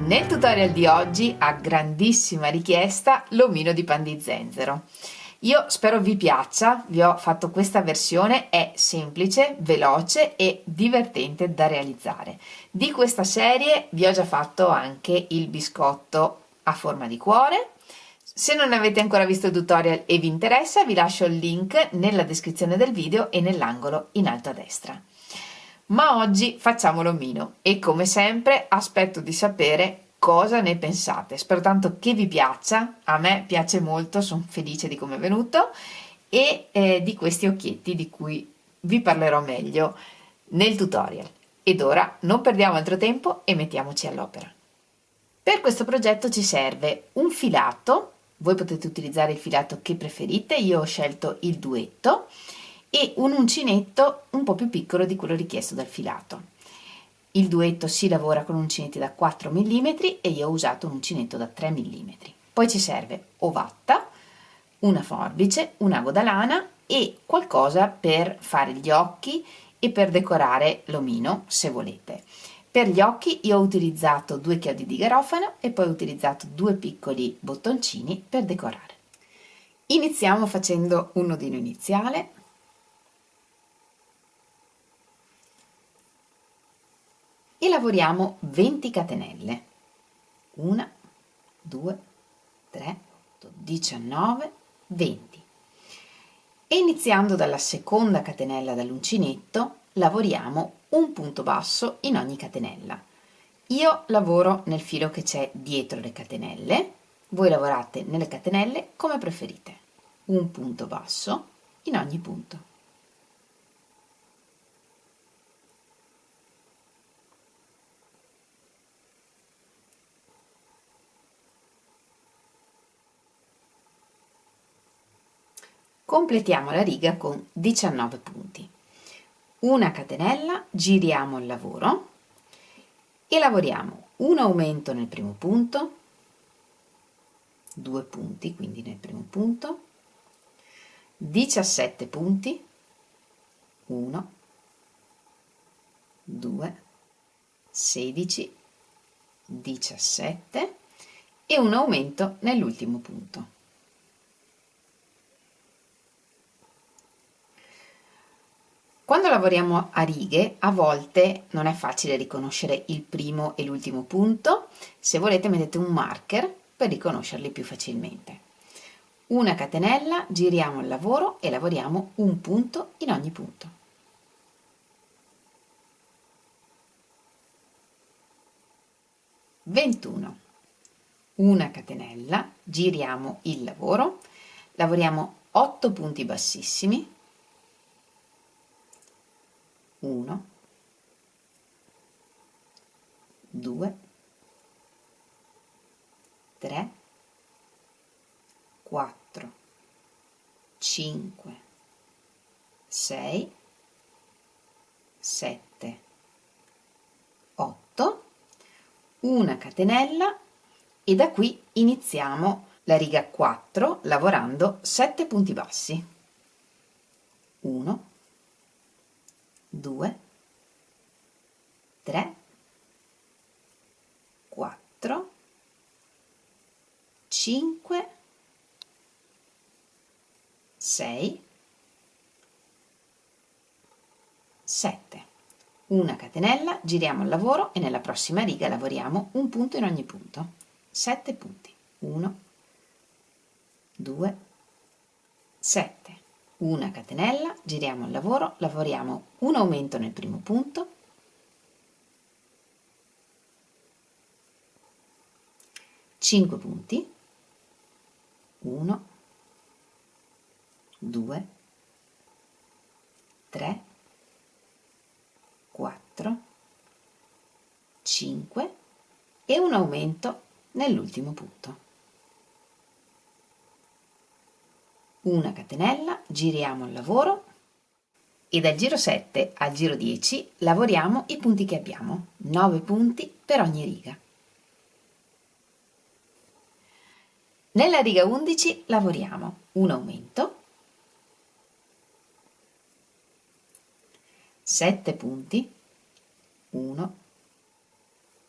Nel tutorial di oggi, a grandissima richiesta, l'omino di pan di zenzero. Io spero vi piaccia, vi ho fatto questa versione, è semplice, veloce e divertente da realizzare. Di questa serie vi ho già fatto anche il biscotto a forma di cuore. Se non avete ancora visto il tutorial e vi interessa, vi lascio il link nella descrizione del video e nell'angolo in alto a destra. Ma oggi facciamo l'omino e come sempre aspetto di sapere cosa ne pensate. Spero tanto che vi piaccia, a me piace molto, sono felice di come è venuto e di questi occhietti di cui vi parlerò meglio nel tutorial. Ed ora non perdiamo altro tempo e mettiamoci all'opera. Per questo progetto ci serve un filato, voi potete utilizzare il filato che preferite, io ho scelto il duetto, e un uncinetto un po' più piccolo di quello richiesto dal filato. Il duetto si lavora con uncinetti da 4 mm e io ho usato un uncinetto da 3 mm. Poi ci serve ovatta, una forbice, un ago da lana e qualcosa per fare gli occhi e per decorare l'omino se volete. Per gli occhi io ho utilizzato 2 chiodi di garofano e poi ho utilizzato 2 piccoli bottoncini per decorare. Iniziamo facendo un nodino iniziale. E lavoriamo 20 catenelle. 1, 2, 3, 8, 19, 20. E iniziando dalla seconda catenella dall'uncinetto lavoriamo un punto basso in ogni catenella. Io lavoro nel filo che c'è dietro le catenelle, voi lavorate nelle catenelle come preferite. Un punto basso in ogni punto. Completiamo la riga con 19 punti. Una catenella, giriamo il lavoro e lavoriamo un aumento nel primo punto, 2 punti quindi nel primo punto, 17 punti, 1, 2, 16, 17 e un aumento nell'ultimo punto. Quando lavoriamo a righe, a volte non è facile riconoscere il primo e l'ultimo punto. Se volete mettete un marker per riconoscerli più facilmente. Una catenella, giriamo il lavoro e lavoriamo un punto in ogni punto. Ventuno. Una catenella, giriamo il lavoro, lavoriamo 8 punti bassissimi. 1, 2, 3, 4, 5, 6, 7, 8, una catenella e da qui iniziamo la riga 4 lavorando 7 punti bassi. 1, 2, 3, 4, 5, 6, 7. Una catenella, giriamo il lavoro e nella prossima riga lavoriamo un punto in ogni punto. 7 punti. 1, 2, 7. Una catenella, giriamo il lavoro, lavoriamo un aumento nel primo punto, 5 punti, 1, 2, 3, 4, 5 e un aumento nell'ultimo punto. Una catenella, giriamo il lavoro e dal giro 7 al giro 10 lavoriamo i punti che abbiamo, 9 punti per ogni riga. Nella riga 11 lavoriamo un aumento, 7 punti, 1,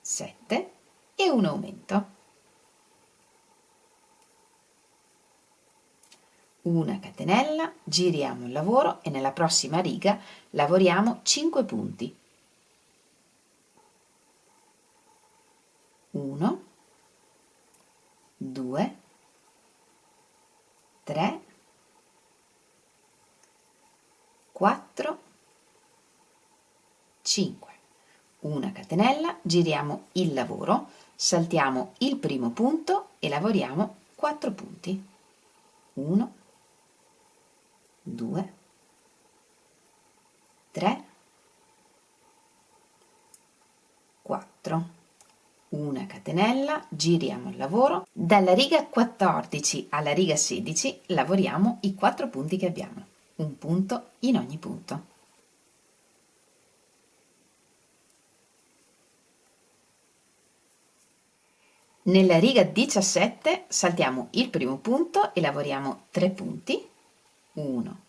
7 e un aumento, una catenella, giriamo il lavoro e nella prossima riga lavoriamo 5 punti, 1, 2, 3, 4, 5, una catenella, giriamo il lavoro, saltiamo il primo punto e lavoriamo 4 punti, 1, 2, 3, 4, una catenella, giriamo il lavoro, dalla riga 14 alla riga 16 lavoriamo i 4 punti che abbiamo, un punto in ogni punto. Nella riga 17 saltiamo il primo punto e lavoriamo 3 punti, 1,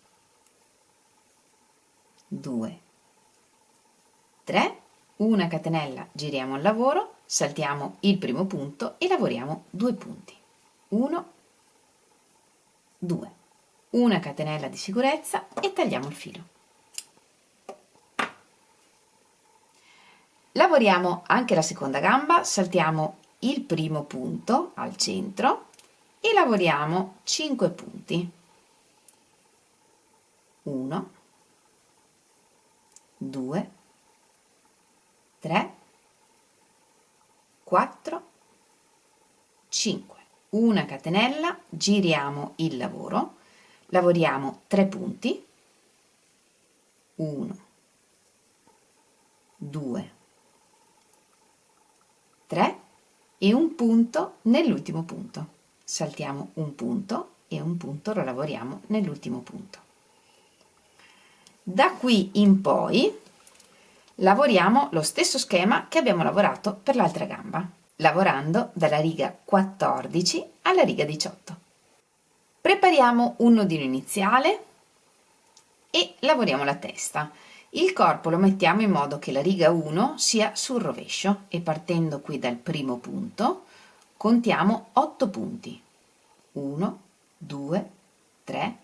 2, 3, una catenella, giriamo il lavoro, saltiamo il primo punto e lavoriamo 2 punti, 1, 2, una catenella di sicurezza e tagliamo il filo. Lavoriamo anche la seconda gamba, saltiamo il primo punto al centro e lavoriamo 5 punti, 1, 2, 3, 4, 5, una catenella, giriamo il lavoro, lavoriamo 3 punti, 1, 2, 3 e un punto nell'ultimo punto, saltiamo un punto e un punto lo lavoriamo nell'ultimo punto. Da qui in poi lavoriamo lo stesso schema che abbiamo lavorato per l'altra gamba, lavorando dalla riga 14 alla riga 18. Prepariamo un nodino iniziale e lavoriamo la testa. Il corpo lo mettiamo in modo che la riga 1 sia sul rovescio e partendo qui dal primo punto contiamo 8 punti. 1, 2, 3,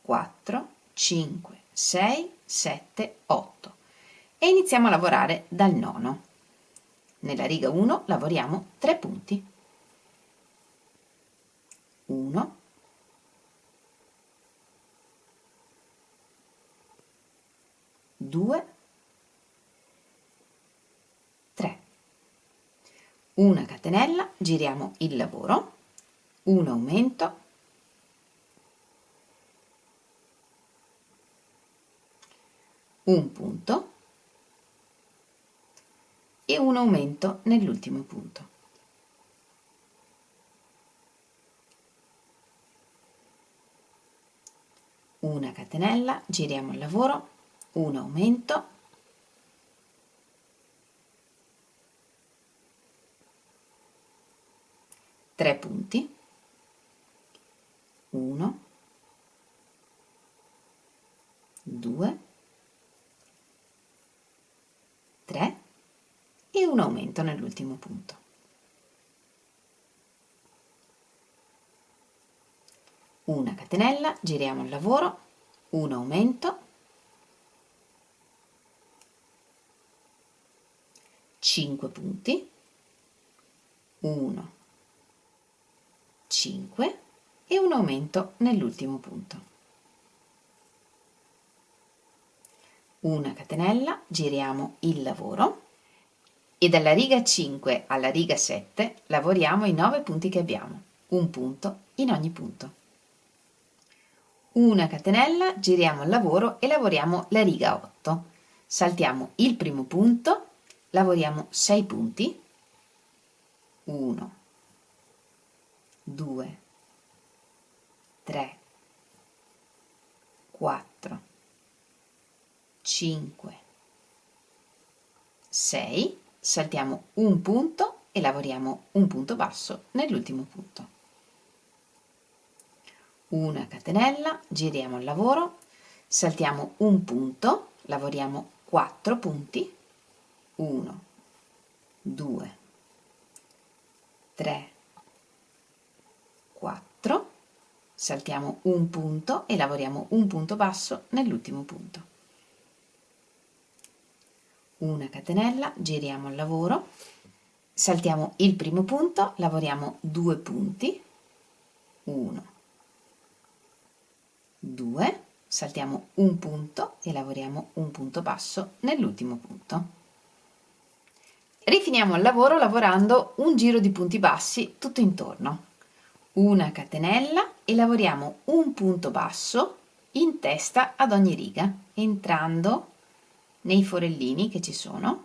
4, 5, 6, 7, 8 e iniziamo a lavorare dal nono. Nella riga 1 lavoriamo 3 punti. 1, 2, 3, una catenella, giriamo il lavoro, un aumento, un punto e un aumento nell'ultimo punto. Una catenella, giriamo il lavoro, un aumento, tre punti, 1, 2, 3 e un aumento nell'ultimo punto. Una catenella, giriamo il lavoro, un aumento, 5 punti, 1, 5 e un aumento nell'ultimo punto. Una catenella, giriamo il lavoro e dalla riga 5 alla riga 7 lavoriamo i 9 punti che abbiamo, un punto in ogni punto. Una catenella, giriamo il lavoro e lavoriamo la riga 8. Saltiamo il primo punto, lavoriamo 6 punti, 1, 2, 3, 4, 5, 6, saltiamo un punto e lavoriamo un punto basso nell'ultimo punto. Una catenella, giriamo il lavoro, saltiamo un punto, lavoriamo 4 punti, 1, 2, 3, 4, saltiamo un punto e lavoriamo un punto basso nell'ultimo punto, una catenella, giriamo il lavoro, saltiamo il primo punto, lavoriamo 2 punti, 1, 2, saltiamo un punto e lavoriamo un punto basso nell'ultimo punto. Rifiniamo il lavoro lavorando un giro di punti bassi tutto intorno, una catenella e lavoriamo un punto basso in testa ad ogni riga, entrando nei forellini che ci sono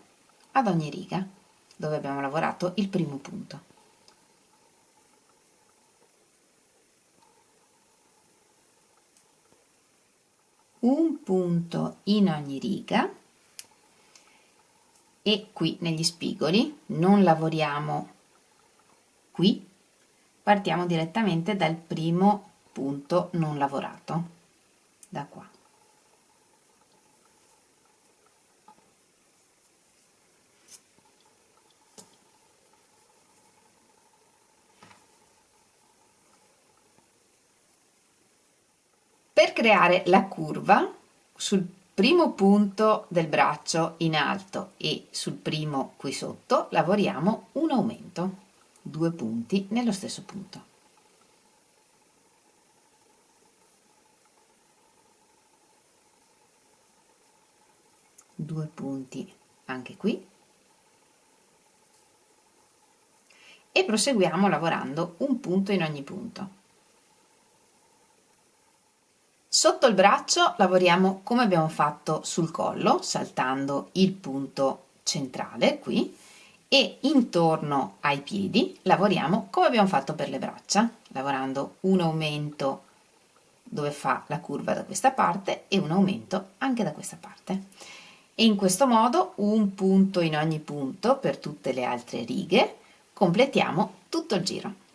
ad ogni riga dove abbiamo lavorato il primo punto. Un punto in ogni riga e qui negli spigoli non lavoriamo qui, partiamo direttamente dal primo punto non lavorato, da qua. Per creare la curva sul primo punto del braccio in alto e sul primo qui sotto lavoriamo un aumento, 2 punti nello stesso punto. Due punti anche qui e proseguiamo lavorando un punto in ogni punto. Sotto il braccio lavoriamo come abbiamo fatto sul collo, saltando il punto centrale qui, e intorno ai piedi lavoriamo come abbiamo fatto per le braccia, lavorando un aumento dove fa la curva da questa parte e un aumento anche da questa parte. E in questo modo un punto in ogni punto per tutte le altre righe, completiamo tutto il giro.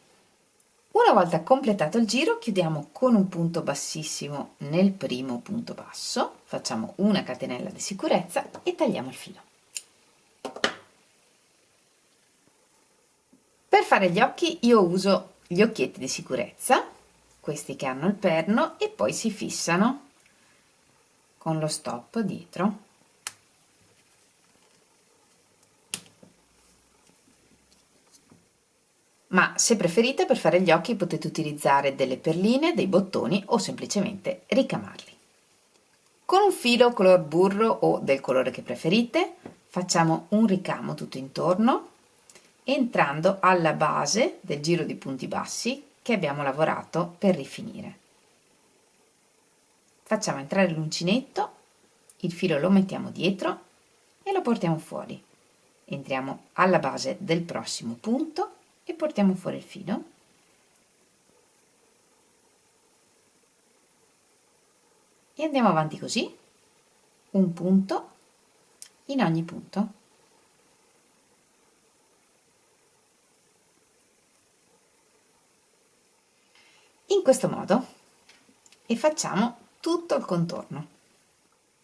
Una volta completato il giro, chiudiamo con un punto bassissimo nel primo punto basso, facciamo una catenella di sicurezza e tagliamo il filo. Per fare gli occhi io uso gli occhietti di sicurezza, questi che hanno il perno e poi si fissano con lo stop dietro. Ma se preferite per fare gli occhi potete utilizzare delle perline, dei bottoni o semplicemente ricamarli. Con un filo color burro o del colore che preferite facciamo un ricamo tutto intorno entrando alla base del giro di punti bassi che abbiamo lavorato per rifinire. Facciamo entrare l'uncinetto, il filo lo mettiamo dietro e lo portiamo fuori. Entriamo alla base del prossimo punto e portiamo fuori il filo e andiamo avanti così, un punto in ogni punto. In questo modo e facciamo tutto il contorno.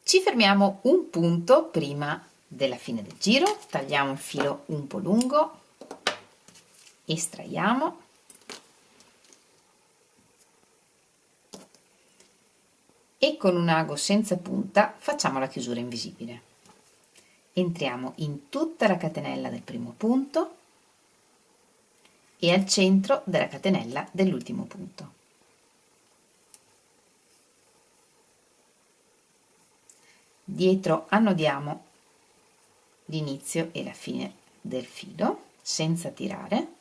Ci fermiamo un punto prima della fine del giro, tagliamo il filo un po' lungo, estraiamo e con un ago senza punta facciamo la chiusura invisibile. Entriamo in tutta la catenella del primo punto e al centro della catenella dell'ultimo punto. Dietro annodiamo l'inizio e la fine del filo senza tirare.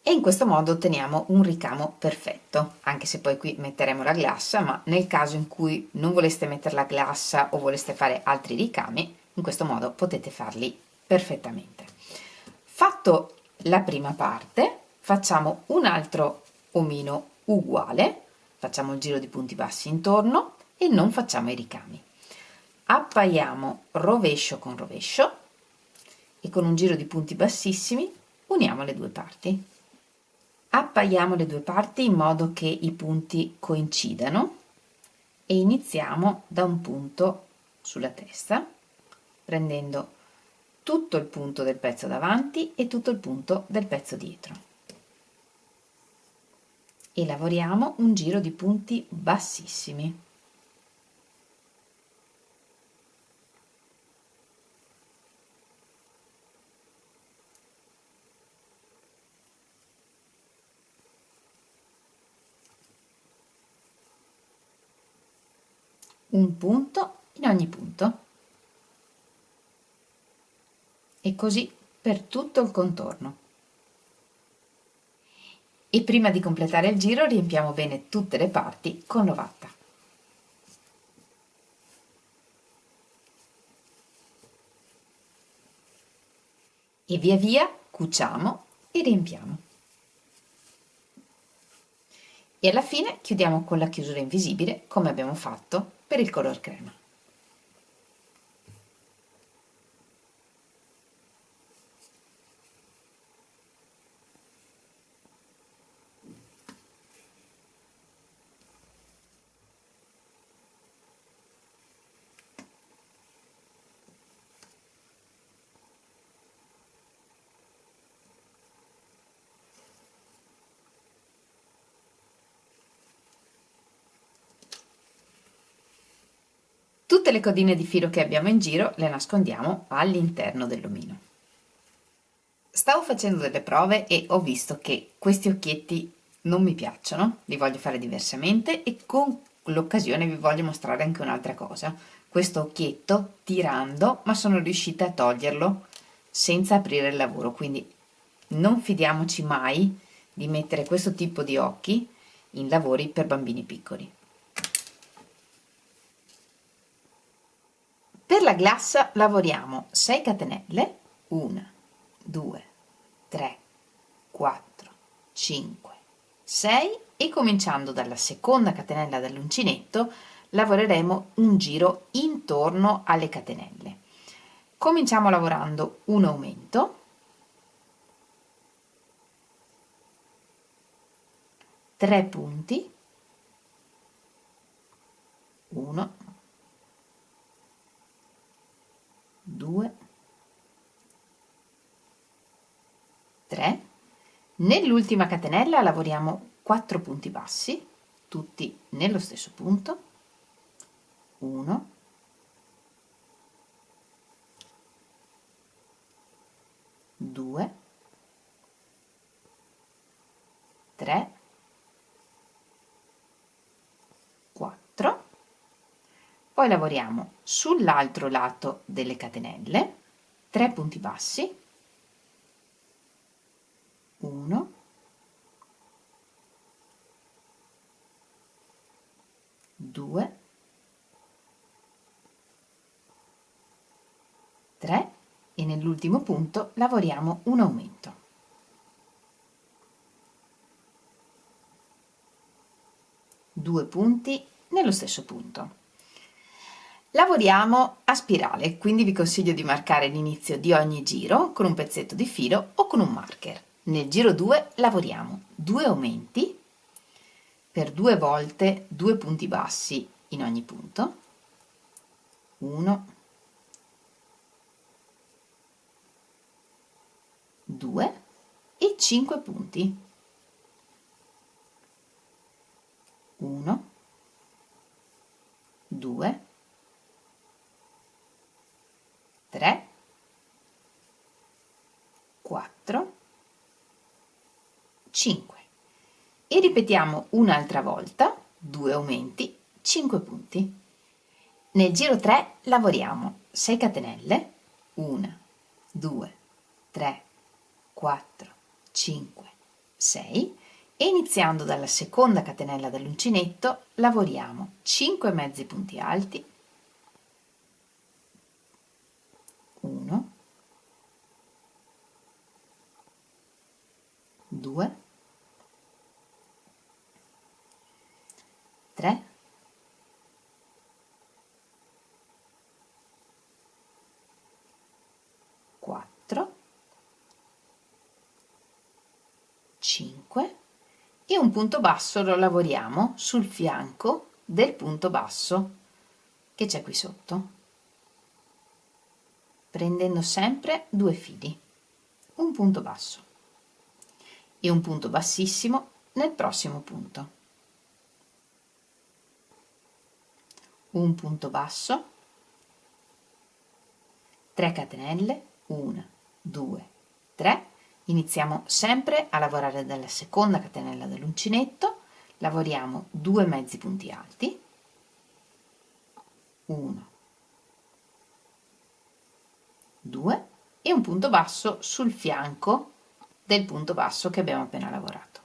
E in questo modo otteniamo un ricamo perfetto, anche se poi qui metteremo la glassa, ma nel caso in cui non voleste mettere la glassa o voleste fare altri ricami, in questo modo potete farli perfettamente. Fatto la prima parte, facciamo un altro omino uguale, facciamo il giro di punti bassi intorno e non facciamo i ricami. Appaiamo rovescio con rovescio e con un giro di punti bassissimi uniamo le due parti. Appaiamo le due parti in modo che i punti coincidano e iniziamo da un punto sulla testa, prendendo tutto il punto del pezzo davanti e tutto il punto del pezzo dietro. E lavoriamo un giro di punti bassissimi. Un punto in ogni punto e così per tutto il contorno. E prima di completare il giro riempiamo bene tutte le parti con l'ovatta. E via via cuciamo e riempiamo. E alla fine chiudiamo con la chiusura invisibile come abbiamo fatto per il color crema. Tutte le codine di filo che abbiamo in giro le nascondiamo all'interno dell'omino. Stavo facendo delle prove e ho visto che questi occhietti non mi piacciono, li voglio fare diversamente e con l'occasione vi voglio mostrare anche un'altra cosa. Questo occhietto tirando, ma sono riuscita a toglierlo senza aprire il lavoro, quindi non fidiamoci mai di mettere questo tipo di occhi in lavori per bambini piccoli. Per la glassa lavoriamo 6 catenelle, 1, 2, 3, 4, 5, 6 e cominciando dalla seconda catenella dell'uncinetto lavoreremo un giro intorno alle catenelle. Cominciamo lavorando un aumento, 3 punti, 1, 2, 3. Nell'ultima catenella lavoriamo 4 punti bassi, tutti nello stesso punto, 1, 2, 3, 4. Poi lavoriamo sull'altro lato delle catenelle, 3 punti bassi, 1, 2, 3 e nell'ultimo punto lavoriamo un aumento. Due punti nello stesso punto. Lavoriamo a spirale, quindi vi consiglio di marcare l'inizio di ogni giro con un pezzetto di filo o con un marker. Nel giro 2 lavoriamo 2 aumenti per 2 volte 2 punti bassi in ogni punto, 1, 2 e 5 punti, 1, 2, 3, 4, 5 e ripetiamo un'altra volta, 2 aumenti, 5 punti. Nel giro 3 lavoriamo 6 catenelle, 1, 2, 3, 4, 5, 6 e iniziando dalla seconda catenella dell'uncinetto lavoriamo 5 mezzi punti alti, 1, 2, 3, 4, 5 un punto basso lo lavoriamo sul fianco del punto basso che c'è qui sotto, prendendo sempre 2 fili, un punto basso e un punto bassissimo nel prossimo punto, un punto basso, 3 catenelle, 1, 2, 3. Iniziamo sempre a lavorare dalla seconda catenella dell'uncinetto, lavoriamo 2 mezzi punti alti, 1, 2 e un punto basso sul fianco del punto basso che abbiamo appena lavorato.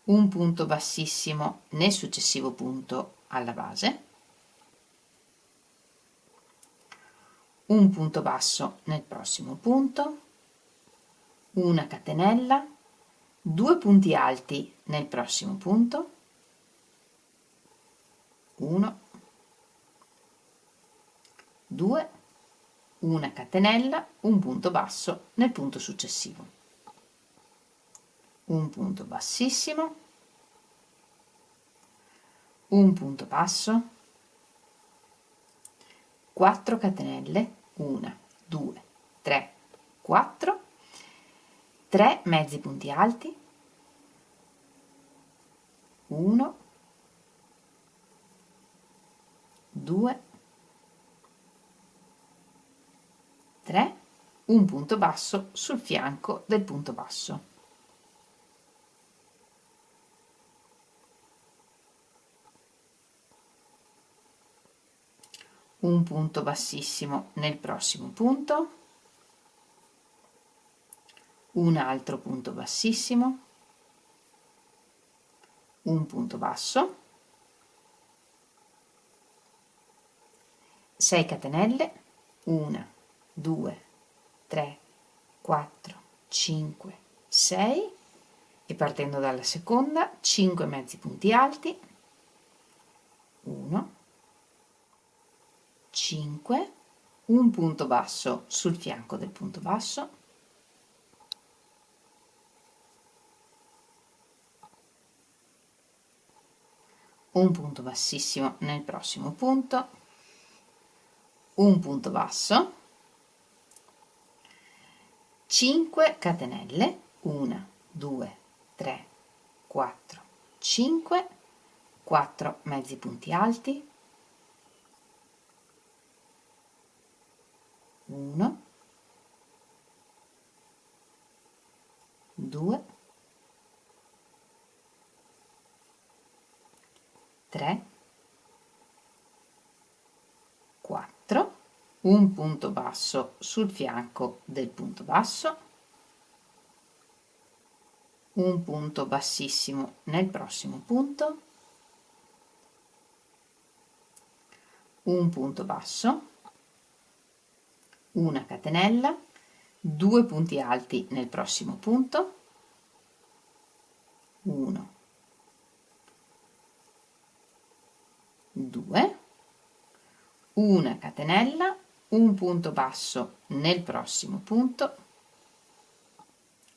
Un punto bassissimo nel successivo punto alla base, un punto basso nel prossimo punto, una catenella, 2 punti alti nel prossimo punto, 1, 2, una catenella, un punto basso nel punto successivo, un punto bassissimo, un punto basso, 4 catenelle, 1, 2, 3, 4, 3 mezzi punti alti, 1, 2, 3, un punto basso sul fianco del punto basso. Un punto bassissimo nel prossimo punto, un altro punto bassissimo, un punto basso, 6 catenelle, 1, 2, 3, 4, 5, 6 e partendo dalla seconda 5 mezzi punti alti, 1, 5, un punto basso sul fianco del punto basso, un punto bassissimo nel prossimo punto, un punto basso, 5 catenelle, 1, 2, 3, 4, 5, 4 mezzi punti alti, 1, 2, 3, 4, un punto basso sul fianco del punto basso, un punto bassissimo nel prossimo punto, un punto basso, una catenella, 2 punti alti nel prossimo punto, 1, 2, una catenella, un punto basso nel prossimo punto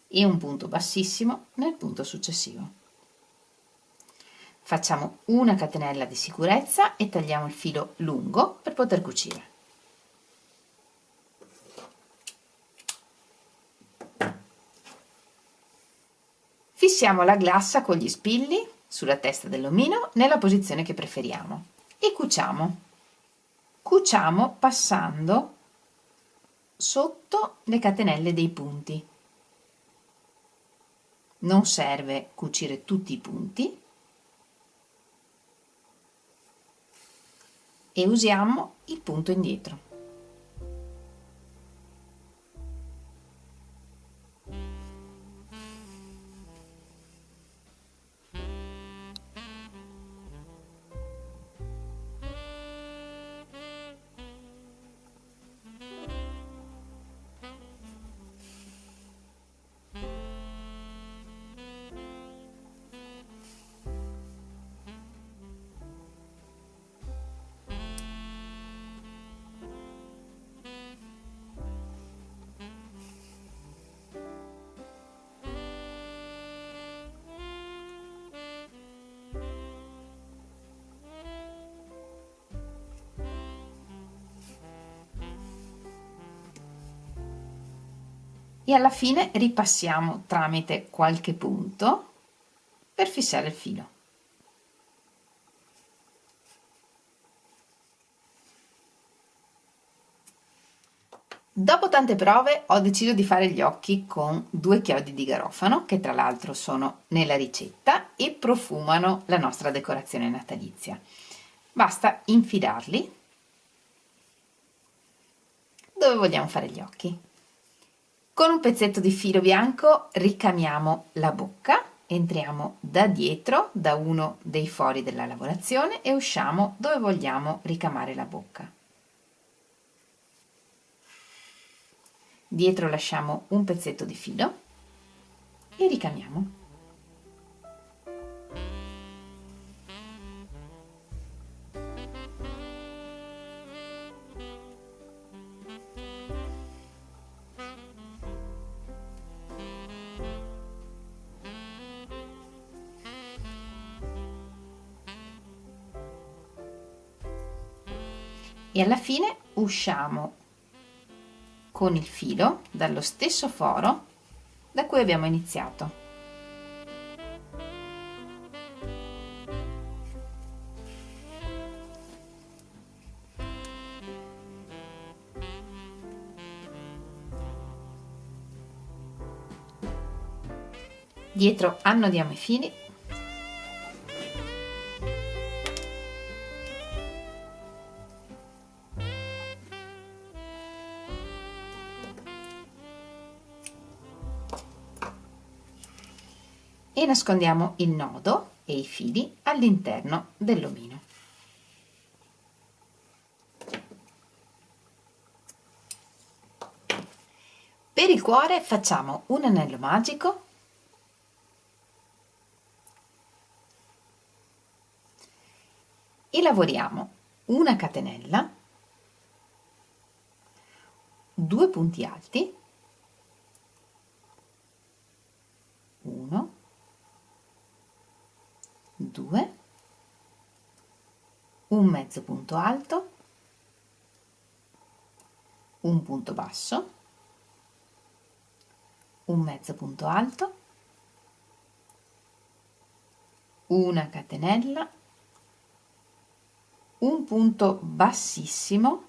e un punto bassissimo nel punto successivo. Facciamo una catenella di sicurezza e tagliamo il filo lungo per poter cucire. Fissiamo la glassa con gli spilli sulla testa dell'omino nella posizione che preferiamo e cuciamo. Cuciamo passando sotto le catenelle dei punti. Non serve cucire tutti i punti e usiamo il punto indietro. e alla fine ripassiamo tramite qualche punto per fissare il filo. Dopo tante prove ho deciso di fare gli occhi con 2 chiodi di garofano, che tra l'altro sono nella ricetta e profumano la nostra decorazione natalizia. Basta infilarli dove vogliamo fare gli occhi. Con un pezzetto di filo bianco ricamiamo la bocca, entriamo da dietro, da uno dei fori della lavorazione e usciamo dove vogliamo ricamare la bocca. Dietro lasciamo un pezzetto di filo e ricamiamo. E alla fine usciamo con il filo dallo stesso foro da cui abbiamo iniziato. Dietro annodiamo i fili e nascondiamo il nodo e i fili all'interno dell'omino. Per il cuore facciamo un anello magico e lavoriamo una catenella, 2 punti alti, 1, 2, un mezzo punto alto, un punto basso, un mezzo punto alto, una catenella, un punto bassissimo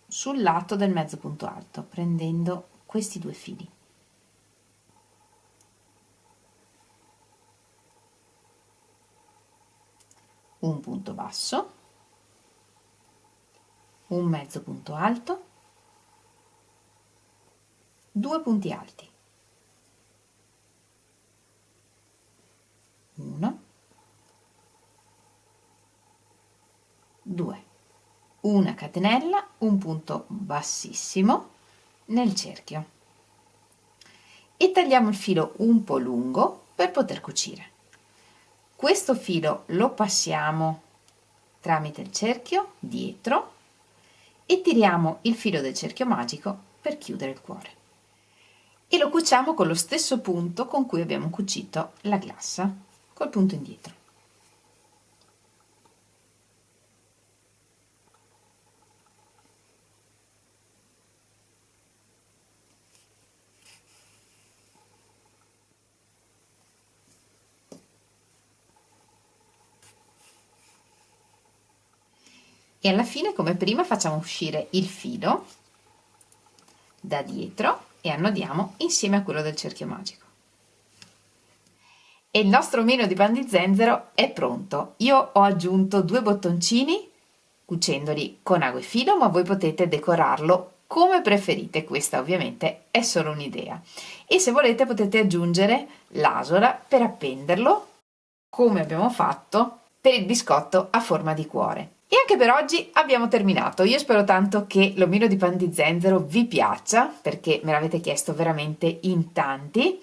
sul lato del mezzo punto alto, prendendo questi 2 fili. Un punto basso, un mezzo punto alto, 2 punti alti, 1, 2, una catenella, un punto bassissimo nel cerchio e tagliamo il filo un po' lungo per poter cucire. Questo filo lo passiamo tramite il cerchio dietro e tiriamo il filo del cerchio magico per chiudere il cuore e lo cuciamo con lo stesso punto con cui abbiamo cucito la glassa, col punto indietro. E alla fine, come prima, facciamo uscire il filo da dietro e annodiamo insieme a quello del cerchio magico. E il nostro omino di pan di zenzero è pronto. Io ho aggiunto 2 bottoncini cucendoli con ago e filo, ma voi potete decorarlo come preferite. Questa ovviamente è solo un'idea. E se volete potete aggiungere l'asola per appenderlo, come abbiamo fatto per il biscotto a forma di cuore. E anche per oggi abbiamo terminato. Io spero tanto che l'omino di pan di zenzero vi piaccia, perché me l'avete chiesto veramente in tanti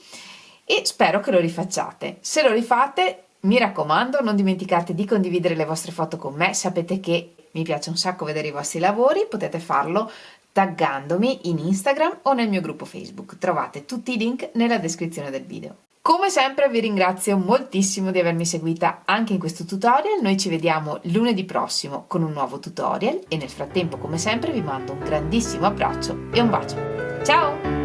e spero che lo rifacciate. Se lo rifate, mi raccomando, non dimenticate di condividere le vostre foto con me. Sapete che mi piace un sacco vedere i vostri lavori, potete farlo taggandomi in Instagram o nel mio gruppo Facebook. Trovate tutti i link nella descrizione del video. Come sempre vi ringrazio moltissimo di avermi seguita anche in questo tutorial. Noi ci vediamo lunedì prossimo con un nuovo tutorial e nel frattempo, come sempre, vi mando un grandissimo abbraccio e un bacio. Ciao!